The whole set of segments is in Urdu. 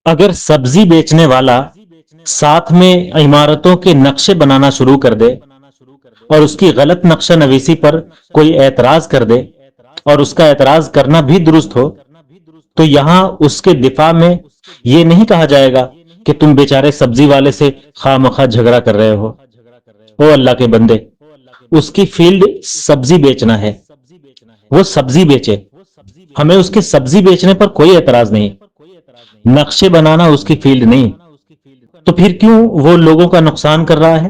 اگر سبزی بیچنے والا ساتھ میں عمارتوں کے نقشے بنانا شروع کر دے اور اس کی غلط نقشہ نویسی پر کوئی اعتراض کر دے اور اس کا اعتراض کرنا بھی درست ہو، تو یہاں اس کے دفاع میں یہ نہیں کہا جائے گا کہ تم بیچارے سبزی والے سے خواہ مخواہ جھگڑا کر رہے ہو۔ او اللہ کے بندے، اس کی فیلڈ سبزی بیچنا ہے، وہ سبزی بیچے، ہمیں اس کے سبزی بیچنے پر کوئی اعتراض نہیں، نقشے بنانا اس کی فیلڈ نہیں۔ تو پھر کیوں وہ لوگوں کا نقصان کر رہا ہے؟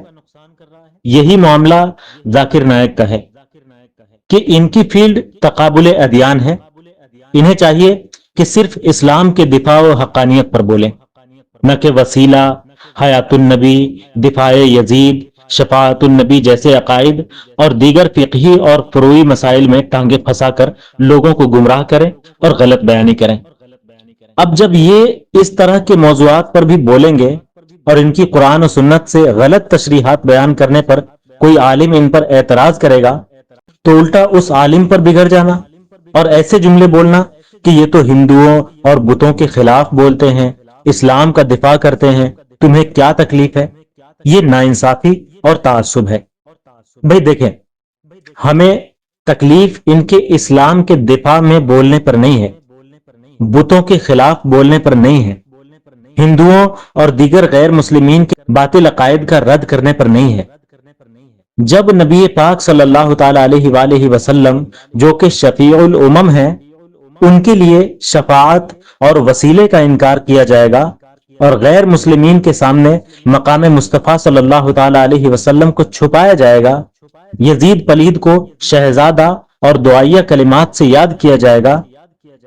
یہی معاملہ ذاکر نائک کا ہے کہ ان کی فیلڈ تقابل ادیان ہے، انہیں چاہیے کہ صرف اسلام کے دفاع و حقانیت پر بولیں، نہ کہ وسیلہ، حیات النبی، دفاع یزید، شفاعت النبی جیسے عقائد اور دیگر فقہی اور فروعی مسائل میں ٹانگیں پھنسا کر لوگوں کو گمراہ کریں اور غلط بیانی کریں۔ اب جب یہ اس طرح کے موضوعات پر بھی بولیں گے اور ان کی قرآن و سنت سے غلط تشریحات بیان کرنے پر کوئی عالم ان پر اعتراض کرے گا تو الٹا اس عالم پر بگڑ جانا اور ایسے جملے بولنا کہ یہ تو ہندوؤں اور بتوں کے خلاف بولتے ہیں، اسلام کا دفاع کرتے ہیں، تمہیں کیا تکلیف ہے؟ یہ ناانصافی اور تعصب ہے۔ بھئی دیکھیں، ہمیں تکلیف ان کے اسلام کے دفاع میں بولنے پر نہیں ہے، بتوں کے خلاف بولنے پر نہیں ہے، ہندوؤں اور دیگر غیر مسلمین کے باطل عقائد کا رد کرنے پر نہیں ہے۔ جب نبی پاک صلی اللہ تعالی علیہ وآلہ وسلم جو کہ شفیع الامم ہیں، ان کے لیے شفاعت اور وسیلے کا انکار کیا جائے گا اور غیر مسلمین کے سامنے مقام مصطفیٰ صلی اللہ تعالی علیہ وسلم کو چھپایا جائے گا، یزید پلید کو شہزادہ اور دعائیہ کلمات سے یاد کیا جائے گا،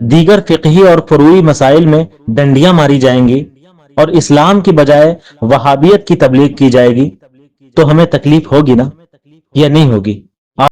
دیگر فقہی اور فروعی مسائل میں ڈنڈیاں ماری جائیں گی اور اسلام کی بجائے وہابیت کی تبلیغ کی جائے گی، تو ہمیں تکلیف ہوگی نا یا نہیں ہوگی؟